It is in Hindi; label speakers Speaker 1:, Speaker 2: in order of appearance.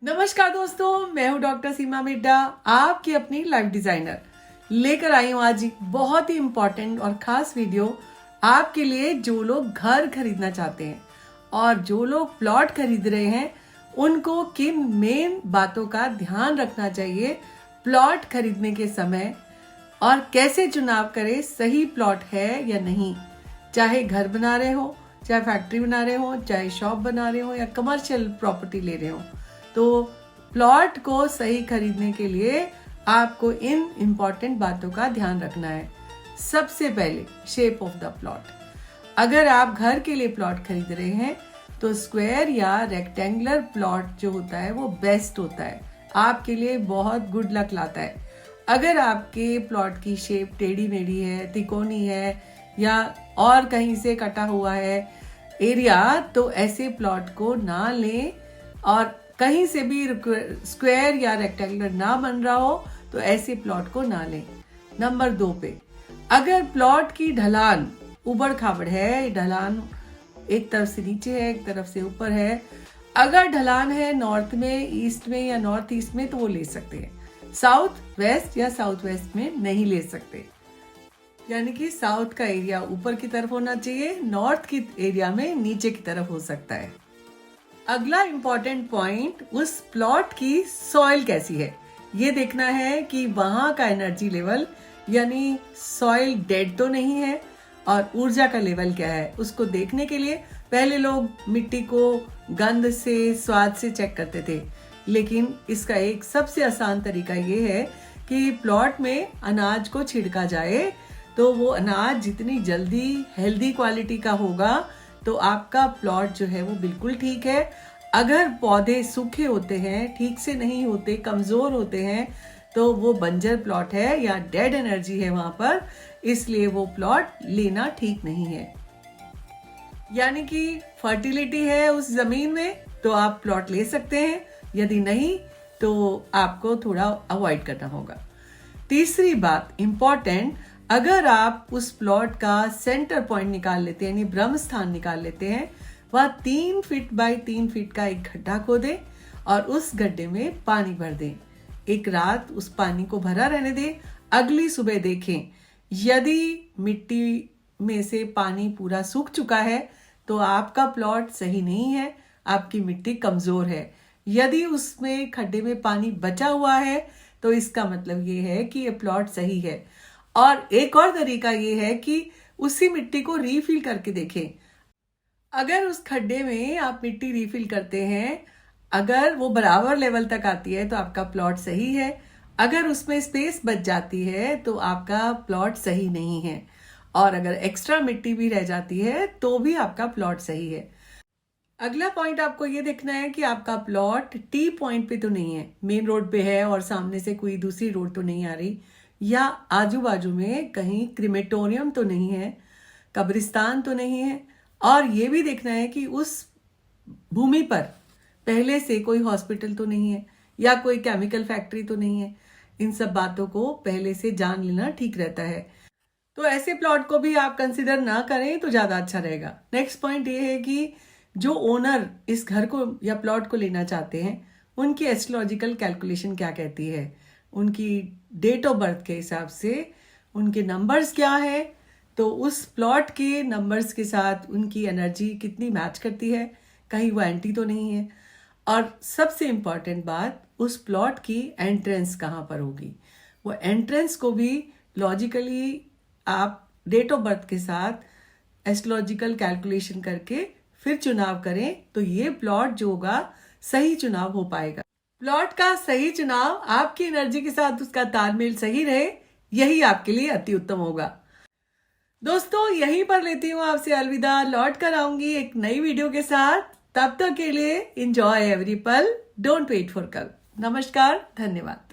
Speaker 1: नमस्कार दोस्तों, मैं हूं डॉक्टर सीमा मिड्डा, आपकी अपनी लाइफ डिजाइनर। लेकर आई हूं आज बहुत ही इंपॉर्टेंट और खास वीडियो आपके लिए जो लोग घर खरीदना चाहते हैं और जो लोग प्लॉट खरीद रहे हैं उनको किन मेन बातों का ध्यान रखना चाहिए प्लॉट खरीदने के समय और कैसे चुनाव करें सही प्लॉट है या नहीं। चाहे घर बना रहे हो, चाहे फैक्ट्री बना रहे हो, चाहे शॉप बना रहे हो या कमर्शियल प्रॉपर्टी ले रहे हो, तो प्लॉट को सही खरीदने के लिए आपको इन इम्पॉर्टेंट बातों का ध्यान रखना है। सबसे पहले शेप ऑफ द प्लॉट। अगर आप घर के लिए प्लॉट खरीद रहे हैं तो स्क्वायर या रेक्टेंगुलर प्लॉट जो होता है वो बेस्ट होता है, आपके लिए बहुत गुड लक लाता है। अगर आपके प्लॉट की शेप टेढ़ी मेढ़ी है, तिकोनी है या और कहीं से कटा हुआ है एरिया, तो ऐसे प्लॉट को ना लें। और कहीं से भी स्क्वायर या रेक्टेंगुलर ना बन रहा हो तो ऐसे प्लॉट को ना लें। नंबर 2 पे, अगर प्लॉट की ढलान उबड़ खाबड़ है, ढलान एक तरफ से नीचे है, एक तरफ से ऊपर है, अगर ढलान है नॉर्थ में, ईस्ट में या नॉर्थ ईस्ट में तो वो ले सकते हैं। साउथ वेस्ट या साउथ वेस्ट में नहीं ले सकते, यानी कि साउथ का एरिया ऊपर की तरफ होना चाहिए, नॉर्थ की एरिया में नीचे की तरफ हो सकता है। अगला इम्पॉर्टेंट पॉइंट, उस प्लॉट की सॉइल कैसी है ये देखना है कि वहां का एनर्जी लेवल यानी सॉइल डेड तो नहीं है और ऊर्जा का लेवल क्या है। उसको देखने के लिए पहले लोग मिट्टी को गंध से, स्वाद से चेक करते थे, लेकिन इसका एक सबसे आसान तरीका ये है कि प्लॉट में अनाज को छिड़का जाए तो वो अनाज जितनी जल्दी हेल्दी क्वालिटी का होगा तो आपका प्लॉट जो है वो बिल्कुल ठीक है। अगर पौधे सूखे होते हैं, ठीक से नहीं होते, कमजोर होते हैं, तो वो बंजर प्लॉट है या डेड एनर्जी है वहां पर, इसलिए वो प्लॉट लेना ठीक नहीं है। यानी कि फर्टिलिटी है उस जमीन में तो आप प्लॉट ले सकते हैं, यदि नहीं तो आपको थोड़ा अवॉइड करना होगा। तीसरी बात इंपॉर्टेंट, अगर आप उस प्लॉट का सेंटर पॉइंट निकाल लेते हैं, यानी ब्रह्म स्थान निकाल लेते हैं, वह 3 फीट बाय 3 फीट का एक गड्ढा खोदें और उस गड्ढे में पानी भर दें। एक रात उस पानी को भरा रहने दें, अगली सुबह देखें, यदि मिट्टी में से पानी पूरा सूख चुका है तो आपका प्लॉट सही नहीं है, आपकी मिट्टी कमजोर है। यदि उसमें खड्डे में पानी बचा हुआ है तो इसका मतलब ये है कि ये प्लॉट सही है। और एक और तरीका ये है कि उसी मिट्टी को रीफिल करके देखें। अगर उस खड्डे में आप मिट्टी रीफिल करते हैं, अगर वो बराबर लेवल तक आती है तो आपका प्लॉट सही है, अगर उसमें स्पेस बच जाती है तो आपका प्लॉट सही नहीं है, और अगर एक्स्ट्रा मिट्टी भी रह जाती है तो भी आपका प्लॉट सही है। अगला पॉइंट आपको ये देखना है कि आपका प्लॉट टी पॉइंट पे तो नहीं है, मेन रोड पे है और सामने से कोई दूसरी रोड तो नहीं आ रही, या आजू बाजू में कहीं क्रिमेटोरियम तो नहीं है, कब्रिस्तान तो नहीं है, और ये भी देखना है कि उस भूमि पर पहले से कोई हॉस्पिटल तो नहीं है या कोई केमिकल फैक्ट्री तो नहीं है। इन सब बातों को पहले से जान लेना ठीक रहता है। तो ऐसे प्लॉट को भी आप कंसिडर ना करें तो ज्यादा अच्छा रहेगा। नेक्स्ट पॉइंट ये है कि जो ओनर इस घर को या प्लॉट को लेना चाहते हैं उनकी एस्ट्रोलॉजिकल कैलकुलेशन क्या कहती है, उनकी डेट ऑफ बर्थ के हिसाब से उनके नंबर्स क्या है, तो उस प्लॉट के नंबर्स के साथ उनकी एनर्जी कितनी मैच करती है, कहीं वो एंटी तो नहीं है। और सबसे इम्पॉर्टेंट बात, उस प्लॉट की एंट्रेंस कहाँ पर होगी, वो एंट्रेंस को भी लॉजिकली आप डेट ऑफ बर्थ के साथ एस्ट्रोलॉजिकल कैलकुलेशन करके फिर चुनाव करें तो ये प्लॉट जो होगा सही चुनाव हो पाएगा। प्लॉट का सही चुनाव आपकी एनर्जी के साथ उसका तालमेल सही रहे, यही आपके लिए अति उत्तम होगा। दोस्तों यहीं पर लेती हूँ आपसे अलविदा, लौट कर आऊंगी एक नई वीडियो के साथ। तब तक के लिए एंजॉय एवरी पल, डोंट वेट फॉर कल। नमस्कार, धन्यवाद।